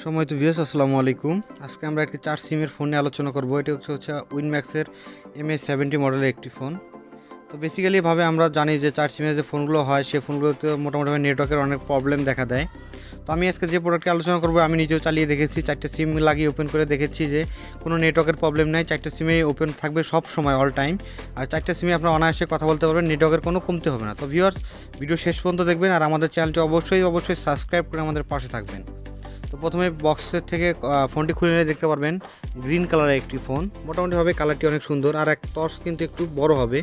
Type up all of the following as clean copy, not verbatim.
সময়তো ভিউয়ার্স আসসালামু আলাইকুম। আজকে আমরা একটি 4 সিমের ফোন নিয়ে আলোচনা করব। এটি হচ্ছে উইনম্যাক্সের MA70 মডেলের একটি ফোন। তো বেসিক্যালি ভাবে আমরা জানি যে 4 সিমের যে ফোনগুলো হয় সেই ফোনগুলোতে মোটামুটি নেটওয়ার্কের অনেক প্রবলেম দেখা দেয়। তো আমি আজকে যে প্রোডাক্টটি আলোচনা করব আমি নিজেও চালিয়ে দেখেছি, 4টা সিম লাগিয়ে ওপেন করে দেখেছি যে কোনো নেটওয়ার্কের প্রবলেম নাই। 4টা সিমেই ওপেন থাকবে সব সময় অল টাইম। আর 4টা সিমে আপনারা অনায়াসে কথা বলতে পারবেন, নেটওয়ার্কের কোনো কমতে হবে না। তো ভিউয়ার্স ভিডিও শেষ পর্যন্ত দেখবেন আর আমাদের চ্যানেলটি অবশ্যই সাবস্ক্রাইব করে আমাদের পাশে থাকবেন। তো প্রথমে বক্সের থেকে ফোনটি খুলে নিয়ে দেখতে পারবেন গ্রিন কালারের একটি ফোন। মোটামুটিভাবে কালারটি অনেক সুন্দর, আর এক টর্চ কিন্তু একটু বড় হবে।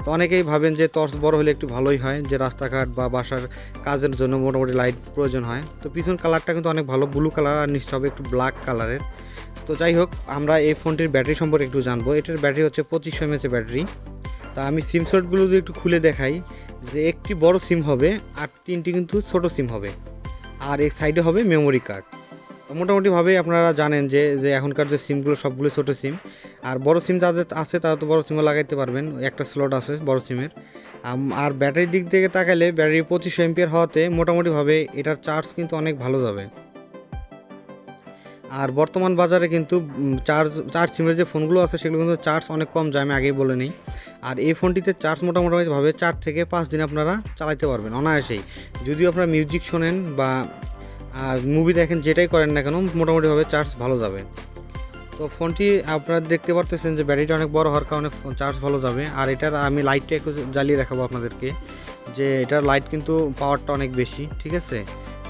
তো অনেকেই ভাবেন যে টর্চ বড় হলে একটু ভালোই হয়, যে রাস্তাঘাট বা বাসার কাজের জন্য মোটামুটি লাইট প্রয়োজন হয়। তো পিছন কালারটা কিন্তু অনেক ভালো, ব্লু কালার, আর নিচটা হবে একটু ব্ল্যাক কালারের। তো যাই হোক, আমরা এই ফোনটির ব্যাটারি সম্পর্কে একটু জানবো। এটার ব্যাটারি হচ্ছে 2500 mAh ব্যাটারি। তা আমি সিম স্লটগুলো যদি একটু খুলে দেখাই, যে একটি বড় সিম হবে আর 3টি কিন্তু ছোট সিম হবে, আর এক সাইডে হবে মেমোরি কার্ড। মোটামুটিভাবে আপনারা জানেন যে যে এখনকার যে সিমগুলো সবগুলো ছোটো সিম, আর বড় সিম যাদের আছে তারা তো বড় সিমও লাগাইতে পারবেন, একটা স্লট আছে বড় সিমের। আর ব্যাটারির দিক থেকে তাকালে ব্যাটারি 2500 mAh হওয়াতে মোটামুটিভাবে এটার চার্জ কিন্তু অনেক ভালো যাবে। আর বর্তমান বাজারে কিন্তু চার্জ সিমের যে ফোনগুলো আছে সেগুলো কিন্তু চার্জ অনেক কম যায়, আমি আগেই বলে নিই। আর এই ফোনটিতে চার্জ মোটামুটিভাবে 4 থেকে 5 দিন আপনারা চালাতে পারবেন অনায়াসেই। যদিও আপনারা মিউজিক শোনেন বা মুভি দেখেন, যেটাই করেন না কেন মোটামুটিভাবে চার্জ ভালো যাবে। তো ফোনটি আপনারা দেখতে পারতেছেন যে ব্যাটারিটা অনেক বড় হওয়ার কারণে চার্জ ভালো যাবে। আর এটার আমি লাইটটা একটু জ্বালিয়ে দেখাবো আপনাদেরকে, যে এটার লাইট কিন্তু পাওয়ারটা অনেক বেশি, ঠিক আছে।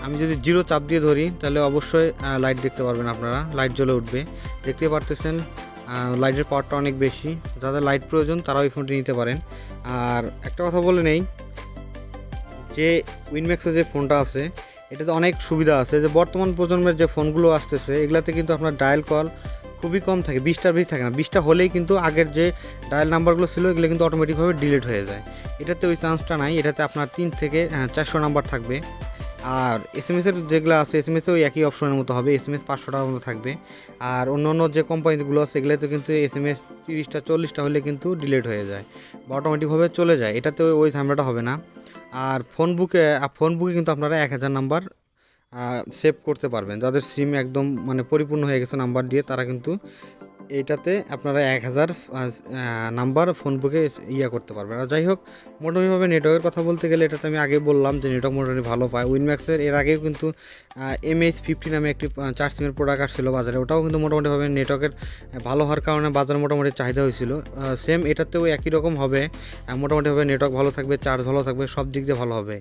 আমি যদি 0 চাপ দিয়ে ধরি তাহলে অবশ্যই লাইট দেখতে পারবেন আপনারা, লাইট জ্বলে উঠবে। দেখতে পারতেছেন লাইটের পাওয়ারটা অনেক বেশি। যাদের লাইট প্রয়োজন তারাও এই ফোনটি নিতে পারেন। আর একটা কথা বলে নেই, যে উইনম্যাক্সের যে ফোনটা আছে এটাতে অনেক সুবিধা আছে। যে বর্তমান প্রজন্মের যে ফোনগুলো আসতেছে এগুলাতে কিন্তু আপনার ডায়াল কল খুবই কম থাকে, 20টার বেশি থাকে না। 20টা হলেই কিন্তু আগের যে ডায়াল নাম্বারগুলো ছিল এগুলো কিন্তু অটোমেটিকভাবে ডিলিট হয়ে যায়। এটাতে ওই চান্সটা নাই, এটাতে আপনার 3 থেকে 400 নাম্বার থাকবে। আর এসএমএসের যেগুলো আছে এসএমএসে ওই একই অপশনের মতো হবে, এসএমএস 500 টাকার মতো থাকবে। আর অন্য যে কোম্পানিগুলো আছে এগুলোতে কিন্তু এসএমএস 30টা 40টা হলে কিন্তু ডিলিট হয়ে যায় বা অটোমেটিকভাবে চলে যায়, এটাতে ওই ঝামেলাটা হবে না। আর ফোন বুকে কিন্তু আপনারা 1000 নাম্বার সেভ করতে পারবেন। যাদের সিম একদম মানে পরিপূর্ণ হয়ে গেছে নাম্বার দিয়ে, তারা কিন্তু এইটাতে আপনারা 1000 নাম্বার ফোন বুকে করতে পারবেন। আর যাই হোক, মোটামুটিভাবে নেটওয়ার্কের কথা বলতে গেলে এটাতে আমি আগে বললাম যে নেটওয়ার্ক মোটামুটি ভালো পায়। উইনম্যাক্সের এর আগেও কিন্তু MH50 নামে একটি 4 সিমের প্রোডাক্ট আসছিল বাজারে, ওটাও কিন্তু মোটামুটিভাবে নেটওয়ার্কের ভালো হওয়ার কারণে বাজারে মোটামুটি চাহিদা হয়েছিল। সেম এটাতেও একই রকম হবে, মোটামুটিভাবে নেটওয়ার্ক ভালো থাকবে, চার্জ ভালো থাকবে, সব দিক দিয়ে ভালো হবে।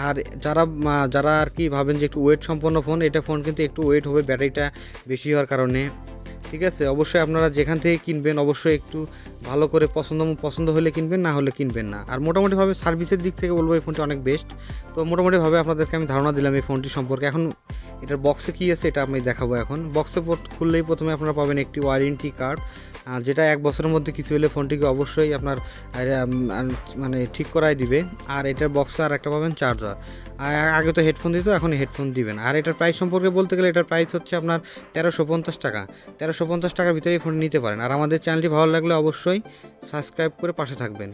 আর যারা আর কি ভাবেন যে একটু ওয়েট সম্পন্ন ফোন, এটা ফোন কিন্তু একটু ওয়েট হবে ব্যাটারিটা বেশি হওয়ার কারণে, ঠিক আছে। অবশ্যই আপনারা যেখান থেকে কিনবেন অবশ্যই একটু ভালো করে পছন্দ হলে কিনবেন, না হলে কিনবেন না। আর মোটামুটিভাবে সার্ভিসের দিক থেকে বলবো এই ফোনটি অনেক বেস্ট। তো মোটামুটিভাবে আপনাদেরকে আমি ধারণা দিলাম এই ফোনটি সম্পর্কে। এখন এটার বক্সে কী আছে এটা আমি দেখাবো। এখন বক্সে খুললেই প্রথমে আপনারা পাবেন একটি ওয়ারেন্টি কার্ড, যেটা 1 বছরের মধ্যে কিছু হলে ফোনটিকে অবশ্যই আপনার মানে ঠিক করাই দিবে। আর এটার বক্সে আর একটা পাবেন চার্জার। আগে তো হেডফোন দিত, এখন হেডফোন দিবেন। আর এটার প্রাইস সম্পর্কে বলতে গেলে এটার প্রাইস হচ্ছে আপনার 1350 টাকা। 1350 টাকার ভিতরে এই ফোন নিতে পারেন। আর আমাদের চ্যানেলটি ভালো লাগলে অবশ্যই সাবস্ক্রাইব করে পাশে থাকবেন।